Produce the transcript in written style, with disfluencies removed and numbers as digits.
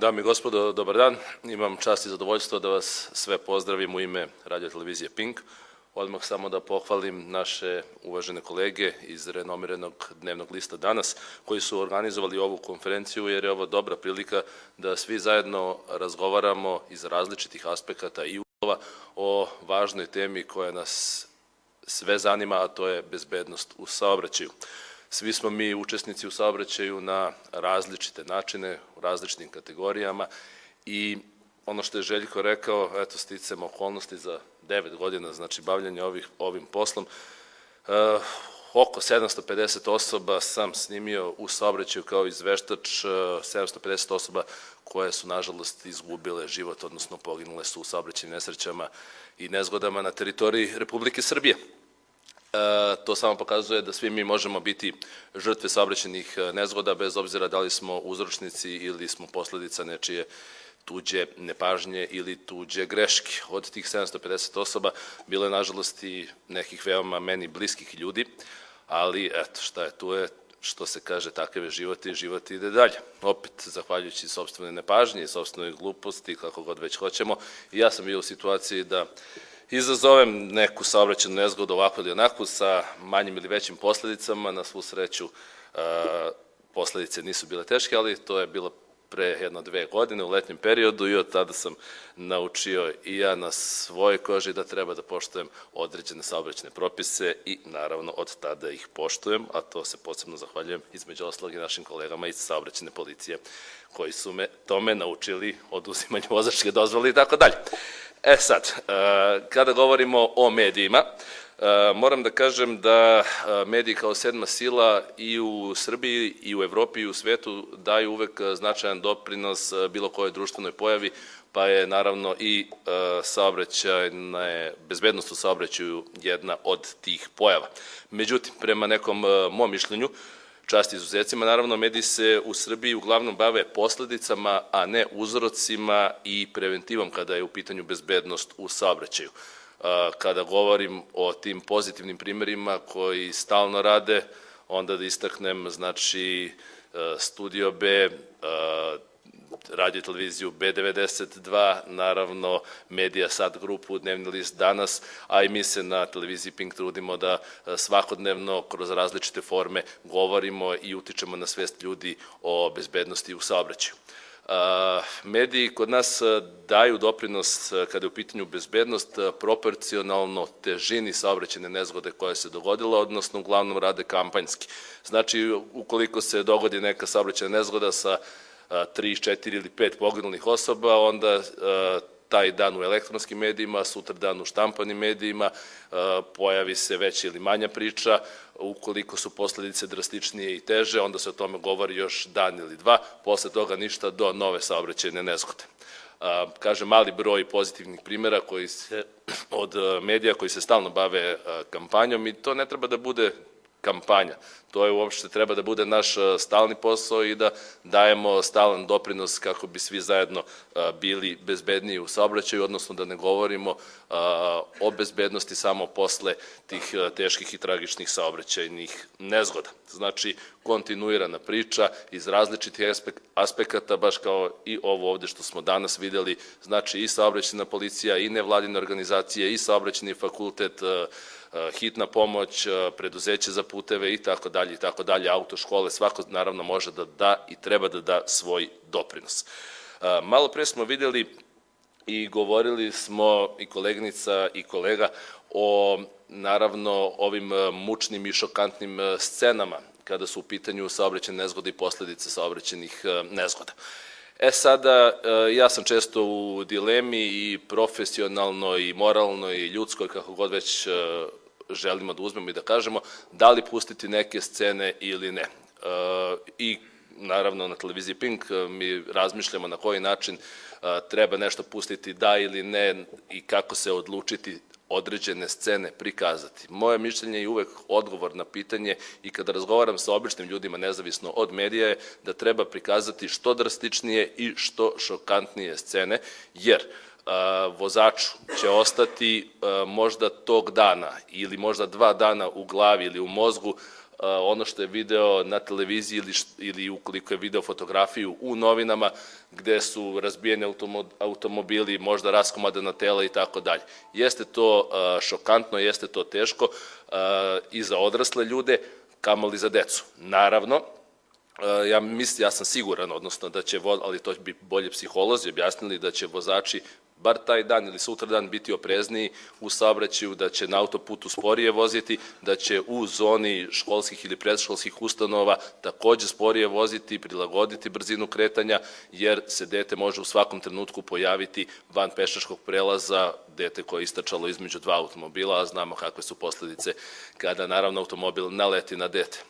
Dame i gospodo, dobar dan. Imam čast i zadovoljstvo da vas sve pozdravim u ime radio-televizije Pink. Odmah samo da pohvalim naše uvažene kolege iz renomiranog dnevnog lista Danas, koji su organizovali ovu konferenciju, jer je ovo dobra prilika da svi zajedno razgovaramo iz različitih aspekata i uslova o važnoj temi koja nas sve zanima, a to je bezbednost u saobraćaju. Svi smo mi učesnici u saobraćaju na različite načine, u različitim kategorijama i ono što je Željko rekao, eto, sticam okolnosti za 9 godina, znači bavljanje ovim poslom, oko 750 osoba sam snimio u saobraćaju kao izveštač, 750 osoba koje su, nažalost, izgubile život, odnosno poginule su u saobraćajnim nesrećama i nezgodama na teritoriji Republike Srbije. To samo pokazuje da svi mi možemo biti žrtve saobraćajnih nezgoda, bez obzira da li smo uzročnici ili smo posledica nečije tuđe nepažnje ili tuđe greške. Od tih 750 osoba bilo je, nažalost, i nekih veoma meni bliskih ljudi, ali eto, šta je tu je, što se kaže, takav je život i život ide dalje. Opet, zahvaljujući sopstvenoj nepažnji i sopstvenoj gluposti, kako god već hoćemo, i ja sam bio u situaciji da izazovem neku saobraćajnu nezgodu ovako ili onako sa manjim ili većim posledicama. Na svu sreću posledice nisu bile teške, ali to je bilo pre 1-2 godine u letnjem periodu i od tada sam naučio i ja na svojoj koži da treba da poštujem određene saobraćajne propise i naravno od tada ih poštujem, a to se posebno zahvaljujem između ostalog i našim kolegama iz saobraćajne policije koji su me tome naučili, oduzimanju vozačke dozvole i tako dalje. E sad, kada govorimo o medijima, moram da kažem da mediji kao sedma sila i u Srbiji i u Evropi i u svetu daju uvek značajan doprinos bilo kojoj društvenoj pojavi, pa je naravno i bezbednost u saobraćaju jedna od tih pojava. Međutim, prema nekom mom mišljenju, čast izuzecima, naravno, mediji se u Srbiji uglavnom bave posledicama, a ne uzrocima i preventivom kada je u pitanju bezbednost u saobraćaju. Kada govorim o tim pozitivnim primerima koji stalno rade, onda da istaknem, znači, Studio B, radio-televiziju B92, naravno Medija Sad grupu, dnevni list Danas, a i mi se na televiziji Pink trudimo da svakodnevno kroz različite forme govorimo i utičemo na svest ljudi o bezbednosti u saobraćaju. Mediji kod nas daju doprinos kada je u pitanju bezbednost proporcionalno težini saobraćajne nezgode koja se dogodila, odnosno uglavnom rade kampanjski. Znači, ukoliko se dogodi neka saobraćajna nezgoda sa 3, 4 ili 5 poginulih osoba, onda taj dan u elektronskim medijima, sutra dan u štampanim medijima, pojavi se veća ili manja priča. Ukoliko su posledice drastičnije i teže, onda se o tome govori još dan ili dva, posle toga ništa do nove saobraćajne nezgode. Kažem, mali broj pozitivnih primjera od medija koji se stalno bave kampanjom i to ne treba da bude kampanja. To je uopšte treba da bude naš stalni posao i da dajemo stalan doprinos kako bi svi zajedno bili bezbedniji u saobraćaju, odnosno da ne govorimo o bezbednosti samo posle tih teških i tragičnih saobraćajnih nezgoda. Znači, kontinuirana priča iz različitih aspekata, baš kao i ovo ovde što smo danas videli, znači i saobraćajna policija, i nevladine organizacije, i saobraćajni fakultet, hitna pomoć, preduzeće za puteve i tako dalje, autoškole, svako naravno može da da i treba da da svoj doprinos. Malo pre smo videli i govorili smo i koleginica i kolega o naravno ovim mučnim i šokantnim scenama kada su u pitanju saobraćajne nezgode i posledice saobraćajnih nezgoda. Sada, ja sam često u dilemi i profesionalno i moralno i ljudskoj, kako god već želimo da uzmemo i da kažemo, da li pustiti neke scene ili ne. I naravno na televiziji Pink mi razmišljamo na koji način treba nešto pustiti, da ili ne, i kako se odlučiti određene scene prikazati. Moje mišljenje je uvek odgovor na pitanje i kada razgovaram sa običnim ljudima, nezavisno od medija, je da treba prikazati što drastičnije i što šokantnije scene, jer vozaču će ostati možda tog dana ili možda 2 dana u glavi ili u mozgu ono što je video na televiziji ili ukoliko je video fotografiju u novinama gde su razbijeni automobili, možda raskomadana tela i tako dalje. Jeste to šokantno, jeste to teško i za odrasle ljude, kamoli za decu. Naravno, ja sam siguran, odnosno da će, ali to bi bolje psiholozi objasnili, da će vozači bar taj dan ili sutradan biti oprezniji u saobraćaju, da će na autoputu sporije voziti, da će u zoni školskih ili predškolskih ustanova takođe sporije voziti, prilagoditi brzinu kretanja, jer se dete može u svakom trenutku pojaviti van pešačkog prelaza, dete koje je istračalo između dva automobila, a znamo kakve su posledice kada naravno automobil naleti na dete.